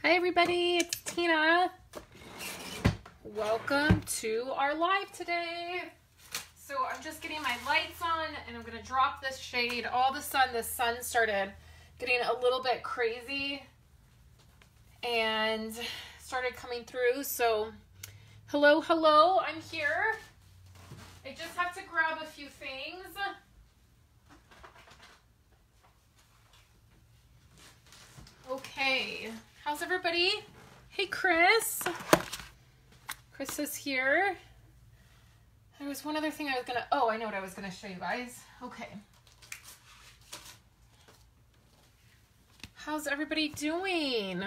Hi everybody, it's Tina. Welcome to our live today. So I'm just getting my lights on and I'm gonna drop this shade. All of a sudden the sun started getting a little bit crazy and started coming through. So hello, I'm here. I just have to grab a few things. Okay, how's everybody? Hey, Chris. Chris is here. There was one other thing I was gonna, I know what I was gonna show you guys. Okay. How's everybody doing?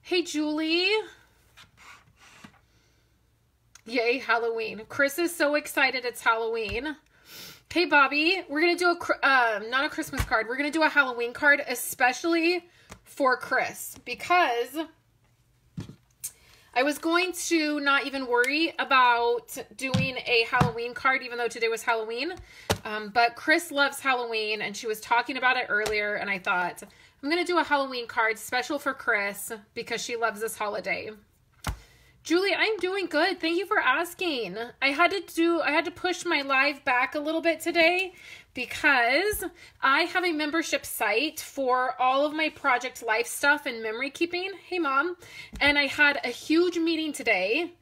Hey, Julie. Yay, Halloween. Chris is so excited it's Halloween. Hey, Bobby. We're gonna do not a Christmas card. We're gonna do a Halloween card, especially for Chris, because I was going to not even worry about doing a Halloween card, even though today was Halloween. But Chris loves Halloween, and she was talking about it earlier, and I thought, I'm going to do a Halloween card special for Chris because she loves this holiday. Julie, I'm doing good. Thank you for asking. I had to push my live back a little bit today because I have a membership site for all of my project life stuff and memory keeping. Hey, Mom. And I had a huge meeting today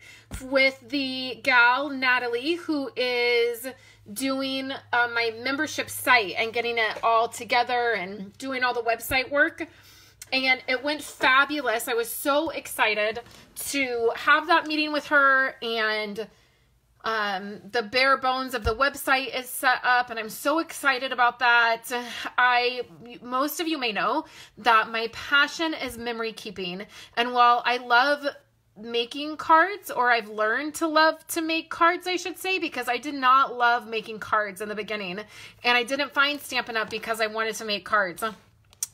with the gal, Natalie, who is doing my membership site and getting it all together and doing all the website work. And it went fabulous. I was so excited to have that meeting with her, and the bare bones of the website is set up, and I'm so excited about that. Most of you may know that my passion is memory keeping. And while I love making cards, or I've learned to love to make cards, I should say, because I did not love making cards in the beginning, and I didn't find Stampin' Up! Because I wanted to make cards.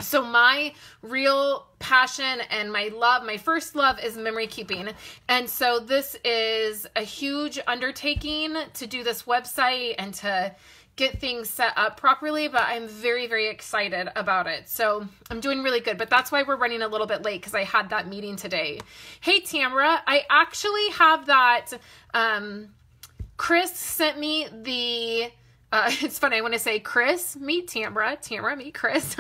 So my real passion and my first love is memory keeping. And so this is a huge undertaking to do this website and to get things set up properly, but I'm very, very excited about it. So I'm doing really good, but that's why we're running a little bit late, because I had that meeting today. Hey, Tamara, I actually have that, Chris sent me the... it's funny, I want to say Chris, meet Tamara, Tamara, meet Chris.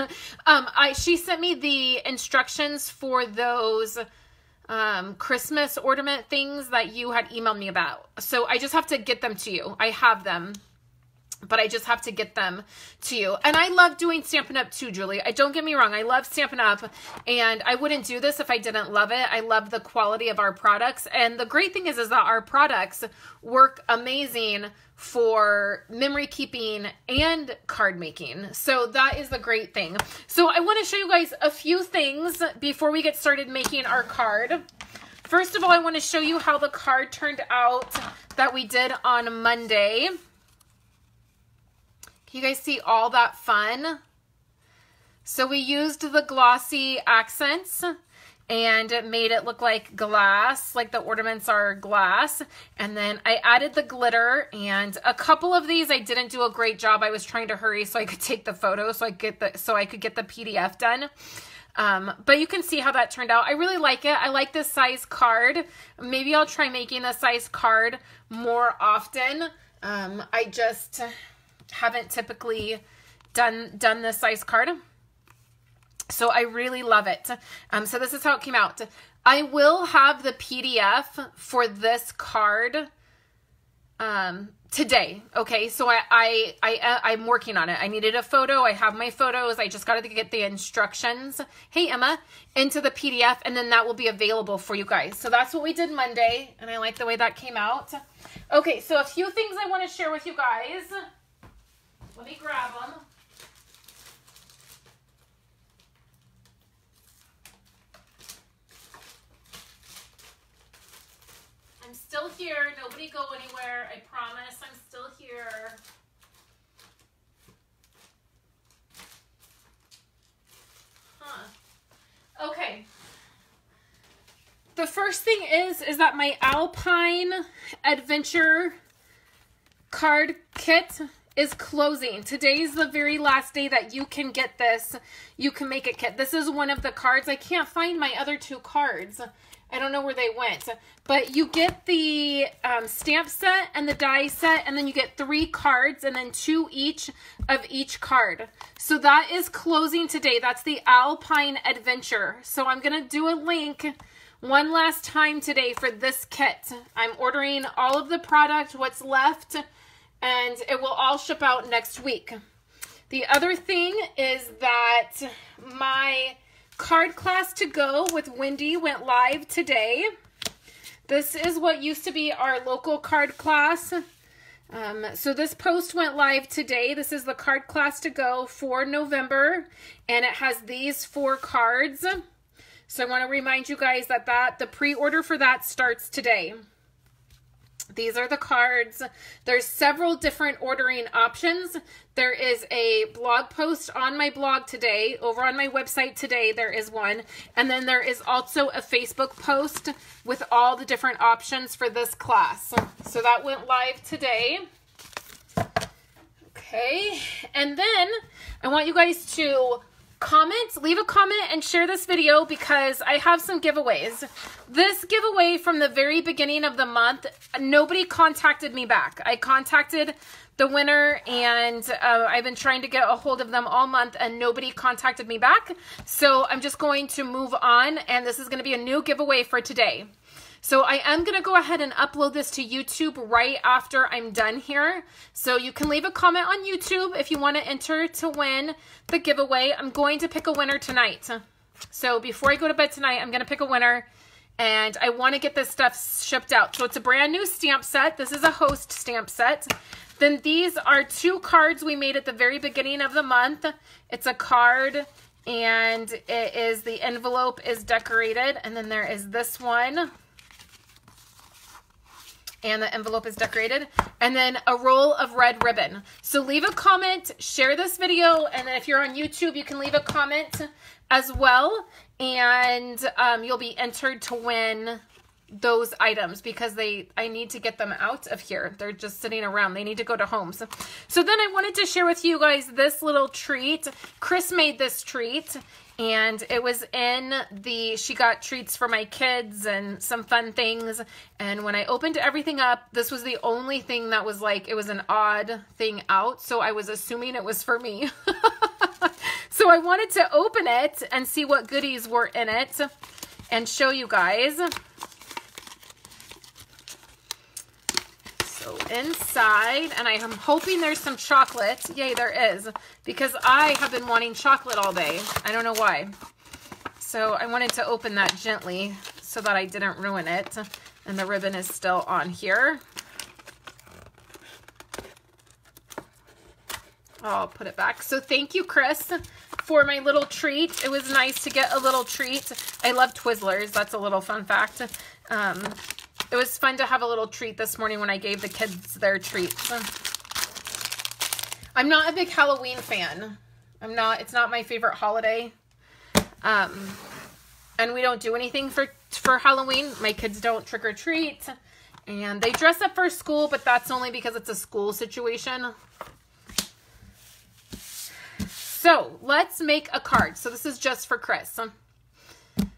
She sent me the instructions for those Christmas ornament things that you had emailed me about. So I just have to get them to you. I have them, but I just have to get them to you. And I love doing Stampin' Up! Too, Julie. Don't get me wrong. I love Stampin' Up! And I wouldn't do this if I didn't love it. I love the quality of our products. And the great thing is that our products work amazing for memory keeping and card making. So that is the great thing. So I want to show you guys a few things before we get started making our card. First of all, I want to show you how the card turned out that we did on Monday. Can you guys see all that fun? So we used the glossy accents and it made it look like glass, like the ornaments are glass. And then I added the glitter, and a couple of these I didn't do a great job. I was trying to hurry so I could take the photo, so I could get the PDF done. But you can see how that turned out. I really like it. I like this size card. Maybe I'll try making this size card more often. I just haven't typically done this size card. So I really love it. So this is how it came out. I will have the PDF for this card today. Okay, so I'm working on it. I needed a photo. I have my photos. I just got to get the instructions, hey Emma, into the PDF, and then that will be available for you guys. So that's what we did Monday, and I like the way that came out. Okay, so a few things I want to share with you guys. Let me grab them. I'm still here. Nobody go anywhere. I promise I'm still here. Okay. The first thing is that my Alpine Adventure card kit is closing. Today's the very last day that you can get this. You can make it kit. This is one of the cards. I can't find my other 2 cards. I don't know where they went. But you get the stamp set and the die set, and then you get 3 cards and then 2 each of each card. So that is closing today. That's the Alpine Adventure. So I'm going to do a link one last time today for this kit. I'm ordering all of the product, what's left, and it will all ship out next week. The other thing is that my card class to go with Wendy went live today. This is what used to be our local card class. So this post went live today. This is the card class to go for November, and it has these 4 cards. So I want to remind you guys that the pre-order for that starts today. These are the cards. There's several different ordering options. There is a blog post on my blog today. Over on my website today, there is one. And then there is also a Facebook post with all the different options for this class. So that went live today. Okay. And then I want you guys to comment, leave a comment, and share this video because I have some giveaways. This giveaway from the very beginning of the month, nobody contacted me back. I contacted the winner, and I've been trying to get a hold of them all month, and nobody contacted me back. So I'm just going to move on, and this is going to be a new giveaway for today. So I am going to go ahead and upload this to YouTube right after I'm done here. So you can leave a comment on YouTube if you want to enter to win the giveaway. I'm going to pick a winner tonight. So before I go to bed tonight, I'm going to pick a winner, and I want to get this stuff shipped out. So it's a brand new stamp set. This is a host stamp set. Then these are 2 cards we made at the very beginning of the month. It's a card, and it is, the envelope is decorated, and then there is this one. And the envelope is decorated, and then a roll of red ribbon. So leave a comment, share this video, and then if you're on YouTube, you can leave a comment as well, and you'll be entered to win those items because I need to get them out of here. They're just sitting around. They need to go to homes. So then I wanted to share with you guys this little treat. Chris made this treat, and it was in the, she got treats for my kids and some fun things. And when I opened everything up, this was the only thing that was like, it was an odd thing out. So I was assuming it was for me. So I wanted to open it and see what goodies were in it and show you guys. So inside, and I am hoping there's some chocolate. Yay, there is, because I have been wanting chocolate all day. I don't know why. So I wanted to open that gently so that I didn't ruin it. And the ribbon is still on here. I'll put it back. So thank you, Chris, for my little treat. It was nice to get a little treat. I love Twizzlers. That's a little fun fact. It was fun to have a little treat this morning when I gave the kids their treats. I'm not a big Halloween fan. It's not my favorite holiday. And we don't do anything for Halloween. My kids don't trick or treat. And they dress up for school, but that's only because it's a school situation. So let's make a card. So this is just for Chris.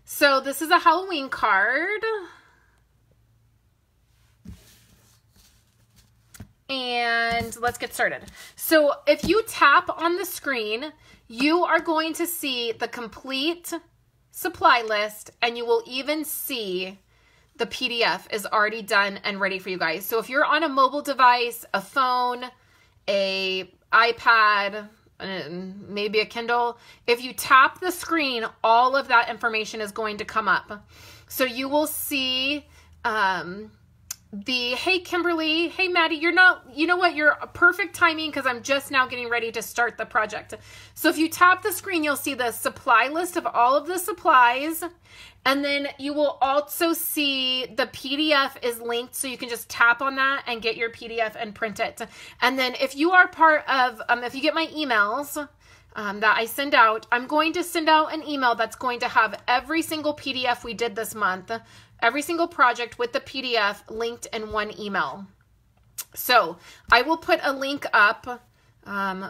So this is a Halloween card. And let's get started. So if you tap on the screen, you are going to see the complete supply list, and you will even see the PDF is already done and ready for you guys. So if you're on a mobile device, a phone, a iPad, maybe a Kindle, if you tap the screen, all of that information is going to come up. So you will see hey Kimberly, hey Maddie, you know what, you're perfect timing because I'm just now getting ready to start the project. So if you tap the screen, you'll see the supply list of all of the supplies, and then you will also see the PDF is linked, so you can just tap on that and get your PDF and print it. And then if you are part of, if you get my emails that I send out, I'm going to send out an email that's going to have every single PDF we did this month, every single project with the PDF linked in one email. So I will put a link up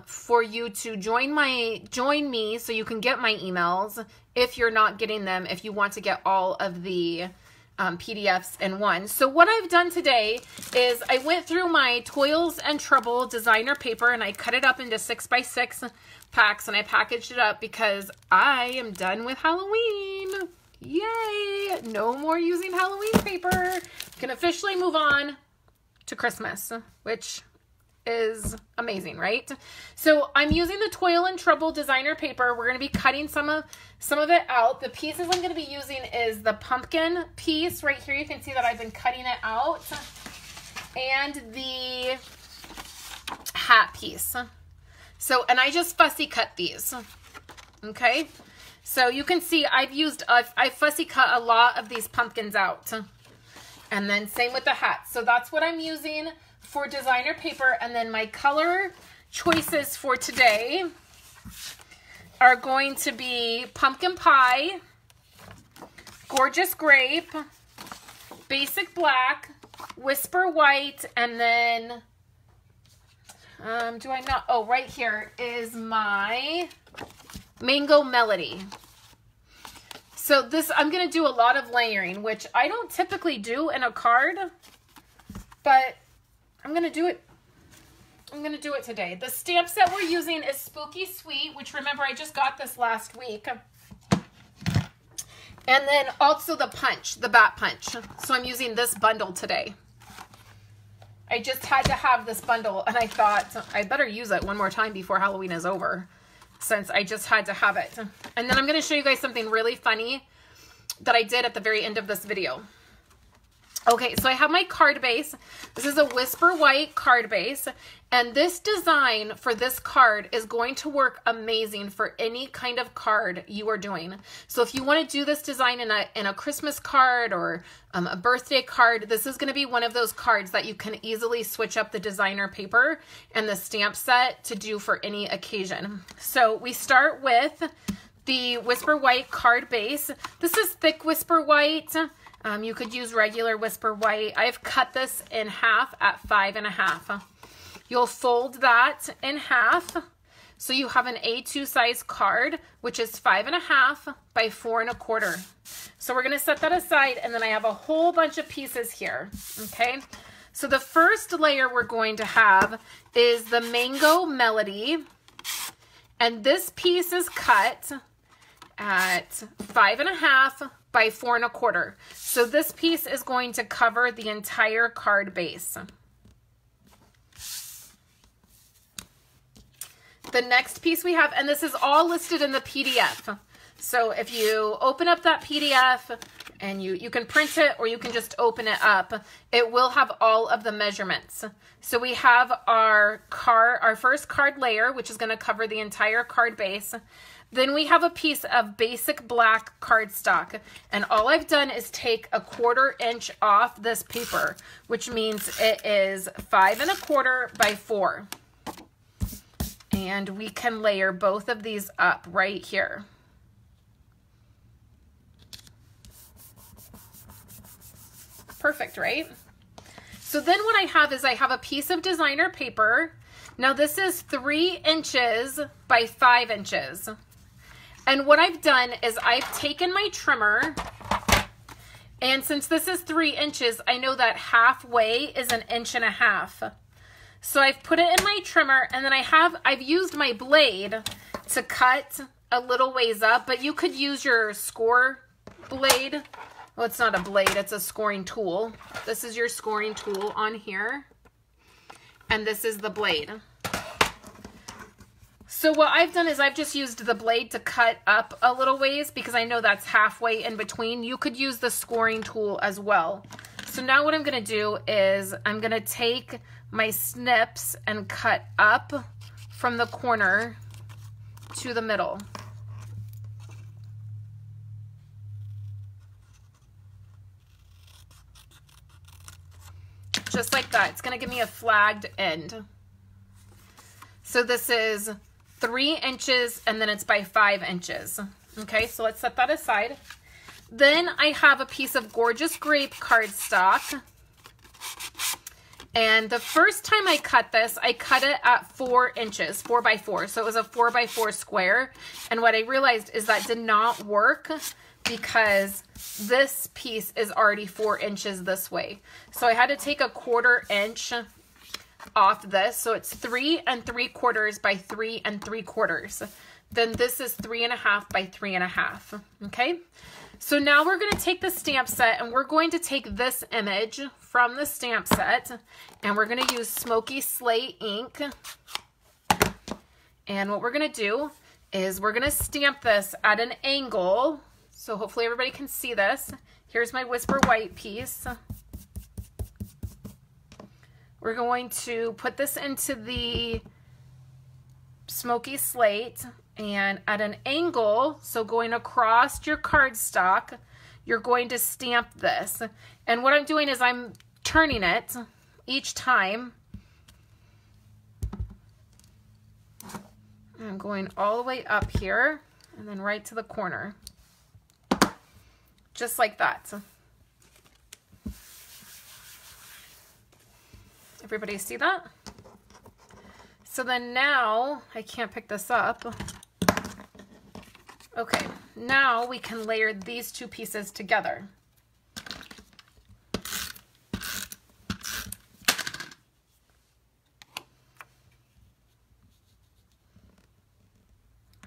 for you to join me so you can get my emails if you're not getting them, if you want to get all of the PDFs in one. So what I've done today is I went through my Toils and Trouble designer paper and I cut it up into 6x6 packs and I packaged it up because I am done with Halloween. Yay! No more using Halloween paper. Can officially move on to Christmas, which is amazing, right? So I'm using the Toil and Trouble designer paper. We're going to be cutting some of it out. The pieces I'm going to be using is the pumpkin piece right here. You can see that I've been cutting it out, and the hat piece. So, and I just fussy cut these. Okay. So you can see I fussy cut a lot of these pumpkins out. And then same with the hat. So that's what I'm using for designer paper. And then my color choices for today are going to be Pumpkin Pie, Gorgeous Grape, Basic Black, Whisper White, and then, right here is my Mango Melody. So this, I'm going to do a lot of layering, which I don't typically do in a card, but I'm going to do it. I'm going to do it today. The stamp set we're using is Spooky Sweet, which remember I just got this last week. And then also the punch, the bat punch. So I'm using this bundle today. I just had to have this bundle and I thought I better use it one more time before Halloween is over, since I just had to have it. And then I'm going to show you guys something really funny that I did at the very end of this video. Okay, so I have my card base. This is a Whisper White card base. And this design for this card is going to work amazing for any kind of card you are doing. So if you want to do this design in a Christmas card or a birthday card, this is going to be one of those cards that you can easily switch up the designer paper and the stamp set to do for any occasion. So we start with the Whisper White card base. This is thick Whisper White. You could use regular Whisper White. I've cut this in half at 5.5. You'll fold that in half. So you have an A2 size card, which is 5.5 by 4.25. So we're going to set that aside. And then I have a whole bunch of pieces here. Okay. So the first layer we're going to have is the Mango Melody. And this piece is cut at 5.5 by 4.25. So this piece is going to cover the entire card base. The next piece we have, and this is all listed in the PDF. So if you open up that PDF and you can print it or you can just open it up, it will have all of the measurements. So we have our first card layer, which is going to cover the entire card base. Then we have a piece of basic black cardstock, and all I've done is take 1/4 inch off this paper, which means it is 5.25 by 4. And we can layer both of these up right here. Perfect, right? So then what I have is I have a piece of designer paper. Now this is 3 inches by 5 inches. And what I've done is I've taken my trimmer, and since this is 3 inches, I know that halfway is 1.5 inches. So I've put it in my trimmer, and then I've used my blade to cut a little ways up, but you could use your score blade. Well, it's not a blade, it's a scoring tool. This is your scoring tool on here, and this is the blade. So what I've done is I've just used the blade to cut up a little ways because I know that's halfway in between. You could use the scoring tool as well. So now what I'm going to do is I'm going to take my snips and cut up from the corner to the middle. Just like that. It's going to give me a flagged end. So this is 3 inches, and then it's by 5 inches. Okay, so let's set that aside. Then I have a piece of Gorgeous Grape cardstock, And the first time I cut this, I cut it at 4 inches, 4 by 4. So it was a 4 by 4 square. And what I realized is that did not work because this piece is already 4 inches this way. So I had to take a 1/4 inch off this. So it's 3 3/4 by 3 3/4. Then this is 3 1/2 by 3 1/2. Okay. So now we're going to take the stamp set and we're going to take this image from the stamp set and we're going to use Smoky Slate ink. And what we're going to do is we're going to stamp this at an angle. So hopefully everybody can see this. Here's my Whisper White piece. We're going to put this into the Smoky Slate and at an angle, so going across your cardstock, you're going to stamp this. And what I'm doing is I'm turning it each time. I'm going all the way up here and then right to the corner. Just like that. Everybody see that? So then now, I can't pick this up. Okay, now we can layer these two pieces together.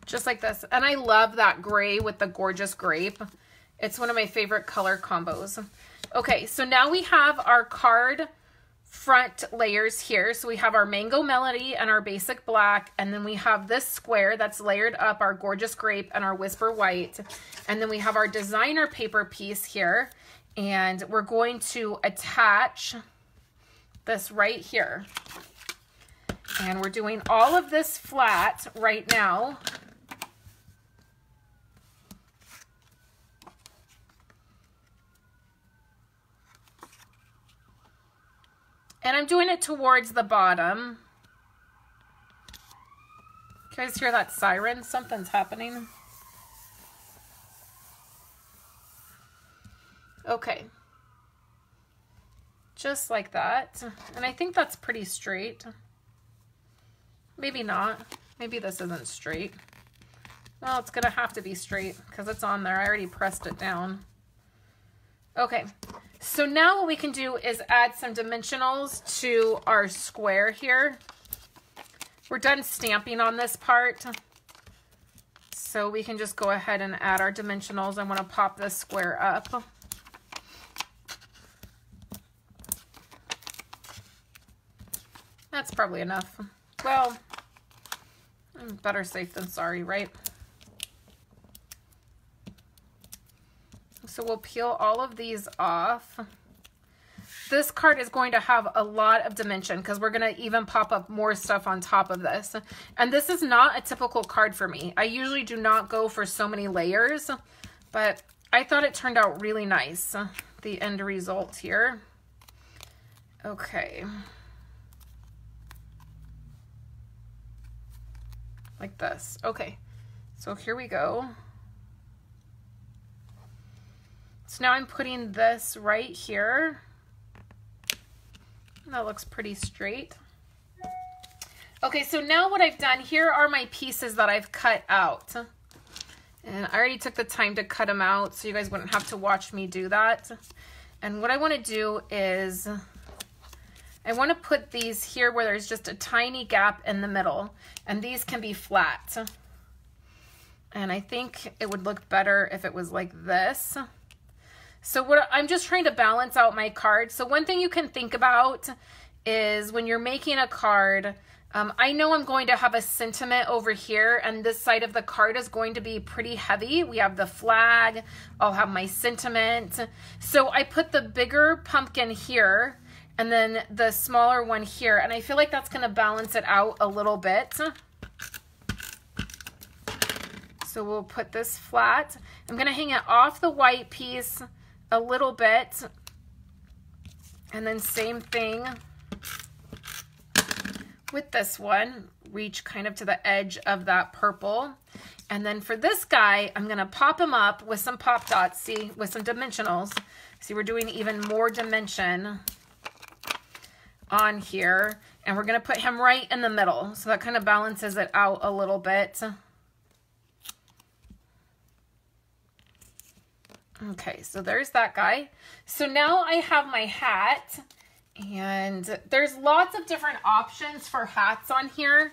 Just like this. And I love that gray with the gorgeous grape. It's one of my favorite color combos. Okay, so now we have our card front layers here. So we have our Mango Melody and our basic black, and then we have this square that's layered up, our gorgeous grape and our Whisper White, and then we have our designer paper piece here, and we're going to attach this right here. And we're doing all of this flat right now. And I'm doing it towards the bottom. You guys hear that siren? Something's happening. Okay. Just like that. And I think that's pretty straight. Maybe not. Maybe this isn't straight. Well, it's going to have to be straight because it's on there. I already pressed it down. Okay. So now what we can do is add some dimensionals to our square here. We're done stamping on this part. So we can just go ahead and add our dimensionals. I want to pop this square up. That's probably enough. Well, better safe than sorry, right? So we'll peel all of these off. This card is going to have a lot of dimension because we're going to even pop up more stuff on top of this. And this is not a typical card for me. I usually do not go for so many layers, but I thought it turned out really nice, the end result here. Okay. Like this. Okay. So here we go. So now I'm putting this right here. That looks pretty straight. Okay, so now what I've done, here are my pieces that I've cut out. And I already took the time to cut them out so you guys wouldn't have to watch me do that. And what I want to do is, I want to put these here where there's just a tiny gap in the middle. And these can be flat. And I think it would look better if it was like this. So what I'm just trying to balance out my card. So one thing you can think about is when you're making a card, I know I'm going to have a sentiment over here and this side of the card is going to be pretty heavy. We have the flag, I'll have my sentiment. So I put the bigger pumpkin here and then the smaller one here. And I feel like that's going to balance it out a little bit. So we'll put this flat. I'm going to hang it off the white piece a little bit, and then same thing with this one, reach kind of to the edge of that purple. And then for this guy, I'm gonna pop him up with some pop dots, see, with some dimensionals. See, we're doing even more dimension on here, and we're going to put him right in the middle. So that kind of balances it out a little bit. Okay, so there's that guy. So now I have my hat, and there's lots of different options for hats on here.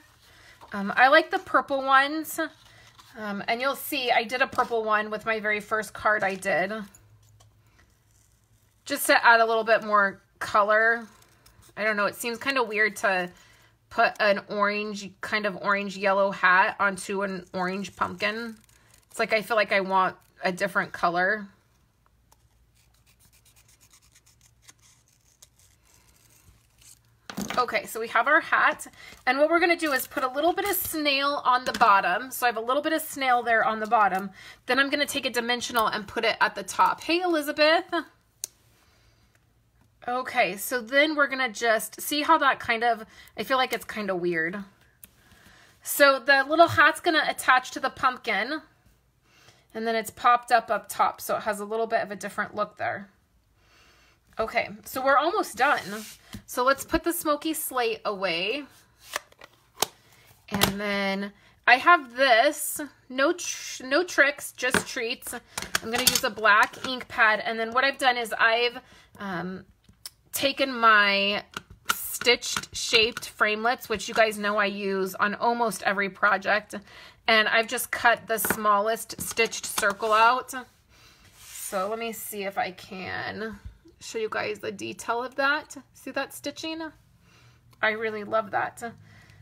I like the purple ones, and you'll see I did a purple one with my very first card I did, just to add a little bit more color. I don't know, it seems kind of weird to put an orange, kind of orange yellow hat onto an orange pumpkin. It's like I feel like I want a different color. Okay, so we have our hat, and what we're going to do is put a little bit of snail on the bottom. So I have a little bit of snail there on the bottom. Then I'm going to take a dimensional and put it at the top. Hey, Elizabeth. Okay, so then we're going to just see how that kind of, I feel like it's kind of weird. So the little hat's going to attach to the pumpkin, and then it's popped up top, so it has a little bit of a different look there. Okay, so we're almost done. So let's put the smoky slate away. And then I have this, no tricks, just treats. I'm going to use a black ink pad. And then what I've done is I've taken my stitched shaped framelits, which you guys know I use on almost every project. And I've just cut the smallest stitched circle out. So let me see if I can show you guys the detail of that. See that stitching? I really love that.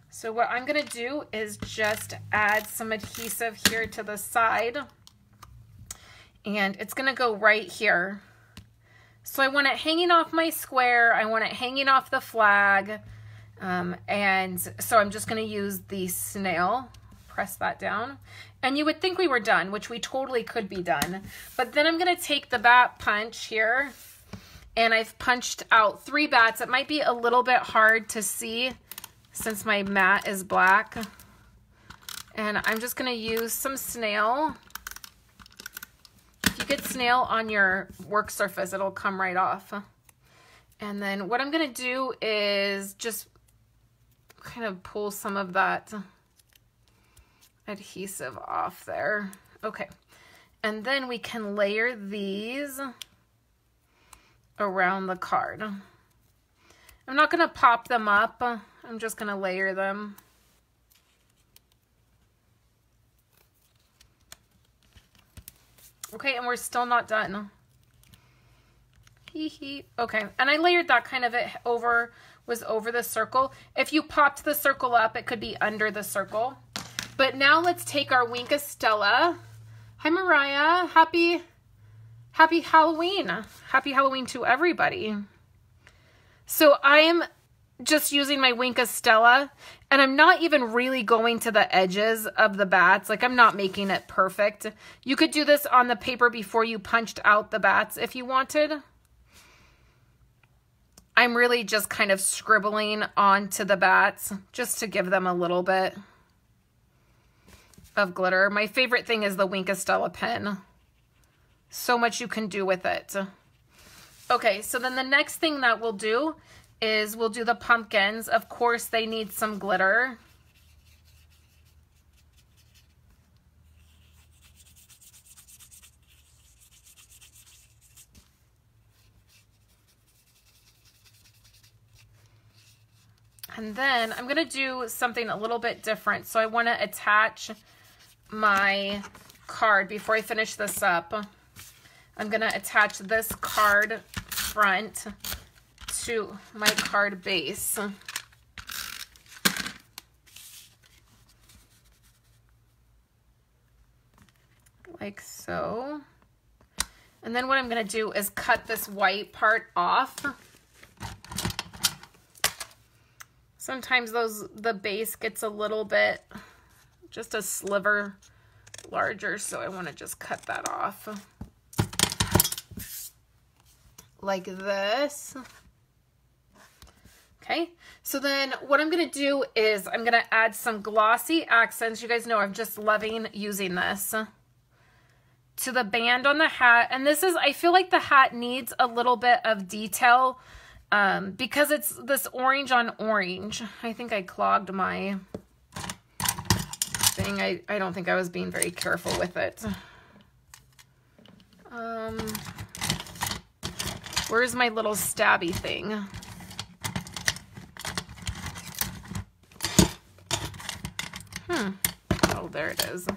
So what I'm going to do is just add some adhesive here to the side, and it's going to go right here. So I want it hanging off my square. I want it hanging off the flag. And so I'm just going to use the snail, press that down. And you would think we were done, which we totally could be done. But then I'm going to take the bat punch here, and I've punched out 3 bats. It might be a little bit hard to see since my mat is black. And I'm just going to use some snail. If you get snail on your work surface, it'll come right off. And then what I'm going to do is just kind of pull some of that adhesive off there. Okay. And then we can layer these around the card. I'm not going to pop them up. I'm just going to layer them. Okay, and we're still not done. Hee hee. Okay, and I layered that kind of it over, was over the circle. If you popped the circle up, it could be under the circle. But now let's take our Wink of Stella. Hi, Mariah. Happy Halloween. Happy Halloween to everybody. So I am just using my Wink of Stella, and I'm not even really going to the edges of the bats. Like, I'm not making it perfect. You could do this on the paper before you punched out the bats if you wanted. I'm really just kind of scribbling onto the bats just to give them a little bit of glitter. My favorite thing is the Wink of Stella pen. So much you can do with it. Okay, so then the next thing that we'll do is we'll do the pumpkins. Of course, they need some glitter. And then I'm going to do something a little bit different. So I want to attach my card before I finish this up. I'm going to attach this card front to my card base. Like so. And then what I'm going to do is cut this white part off. Sometimes the base gets a little bit, just a sliver larger, so I want to just cut that off. Like this. Okay, so then what I'm going to do is I'm going to add some glossy accents. You guys know I'm just loving using this to the band on the hat. And this is, I feel like the hat needs a little bit of detail because it's this orange on orange. I think I clogged my thing. I don't think I was being very careful with it. Where's my little stabby thing? Oh, there it is.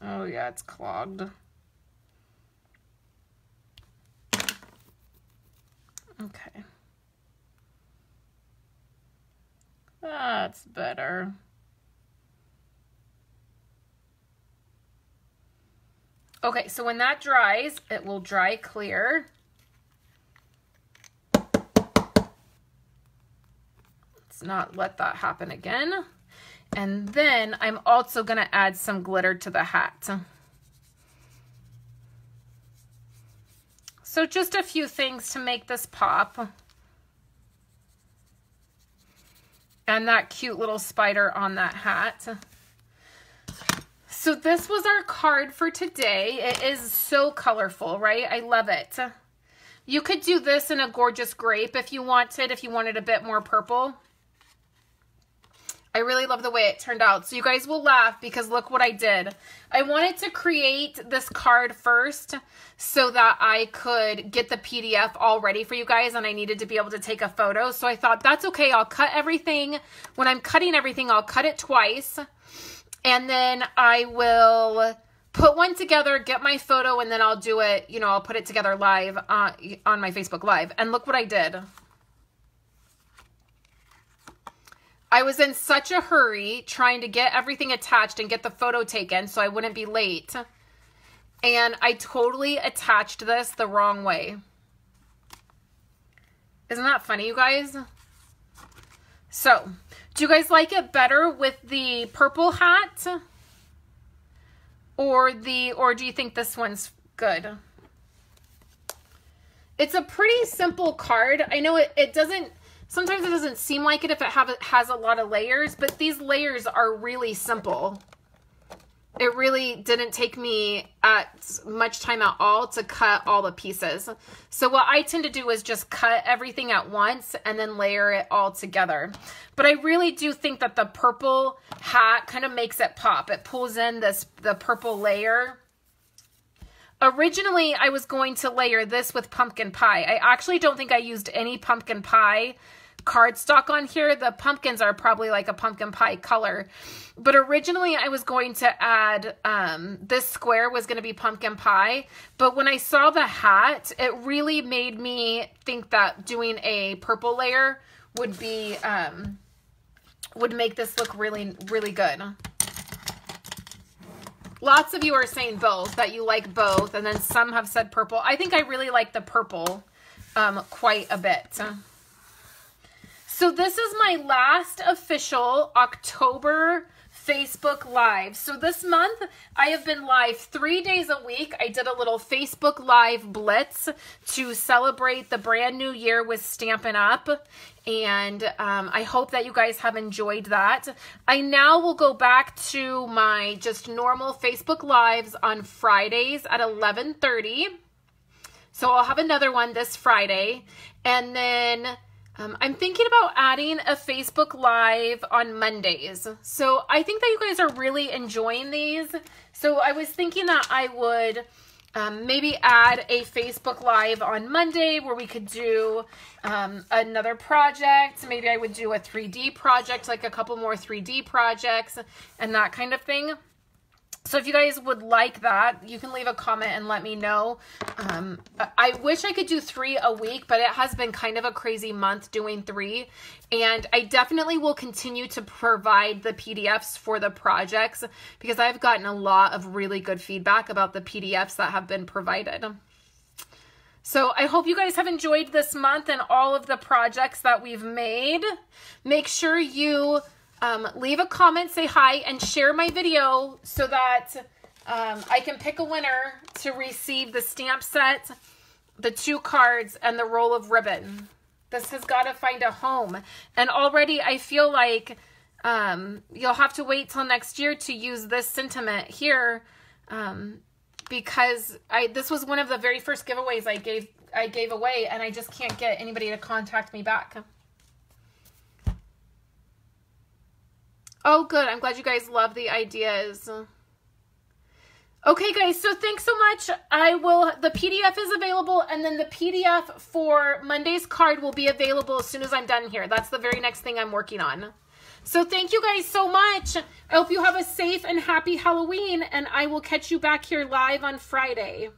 Oh yeah, it's clogged. Okay. That's better. Okay, so when that dries, it will dry clear. Let's not let that happen again. And then I'm also going to add some glitter to the hat. So just a few things to make this pop. And that cute little spider on that hat. So this was our card for today. It is so colorful, right? I love it. You could do this in a gorgeous grape if you wanted a bit more purple. I really love the way it turned out. So you guys will laugh because look what I did. I wanted to create this card first so that I could get the PDF all ready for you guys, and I needed to be able to take a photo. So I thought that's okay. I'll cut everything. When I'm cutting everything, I'll cut it twice. And then I will put one together, get my photo, and then I'll do it, you know, I'll put it together live on my Facebook Live. And look what I did. I was in such a hurry trying to get everything attached and get the photo taken so I wouldn't be late. And I totally attached this the wrong way. Isn't that funny, you guys? So, do you guys like it better with the purple hat? Or do you think this one's good? It's a pretty simple card. I know it doesn't, sometimes it doesn't seem like it if it has a lot of layers, but these layers are really simple. It really didn't take me much time at all to cut all the pieces. So what I tend to do is just cut everything at once and then layer it all together. But I really do think that the purple hat kind of makes it pop. It pulls in the purple layer. Originally, I was going to layer this with pumpkin pie. I actually don't think I used any pumpkin pie cardstock on here. The pumpkins are probably like a pumpkin pie color. But originally I was going to add, this square was going to be pumpkin pie. But when I saw the hat, it really made me think that doing a purple layer would be, would make this look really, really good. Lots of you are saying both, that you like both. And then some have said purple. I think I really like the purple quite a bit. So this is my last official October Facebook Live. So this month I have been live 3 days a week. I did a little Facebook Live blitz to celebrate the brand new year with Stampin' Up. And I hope that you guys have enjoyed that. I now will go back to my just normal Facebook Lives on Fridays at 11:30. So I'll have another one this Friday. And then I'm thinking about adding a Facebook Live on Mondays. So I think that you guys are really enjoying these. So I was thinking that I would maybe add a Facebook Live on Monday where we could do another project. Maybe I would do a 3D project, like a couple more 3D projects and that kind of thing. So if you guys would like that, you can leave a comment and let me know. I wish I could do 3 a week, but it has been kind of a crazy month doing 3. And I definitely will continue to provide the PDFs for the projects because I've gotten a lot of really good feedback about the PDFs that have been provided. So I hope you guys have enjoyed this month and all of the projects that we've made. Make sure you leave a comment, say hi, and share my video so that I can pick a winner to receive the stamp set, the 2 cards, and the roll of ribbon. This has got to find a home. And already I feel like you'll have to wait till next year to use this sentiment here because this was one of the very first giveaways I gave I gave away, and I just can't get anybody to contact me back. Oh, good. I'm glad you guys love the ideas. Okay, guys, so thanks so much. The PDF is available, and then the PDF for Monday's card will be available as soon as I'm done here. That's the very next thing I'm working on. So thank you guys so much. I hope you have a safe and happy Halloween, and I will catch you back here live on Friday.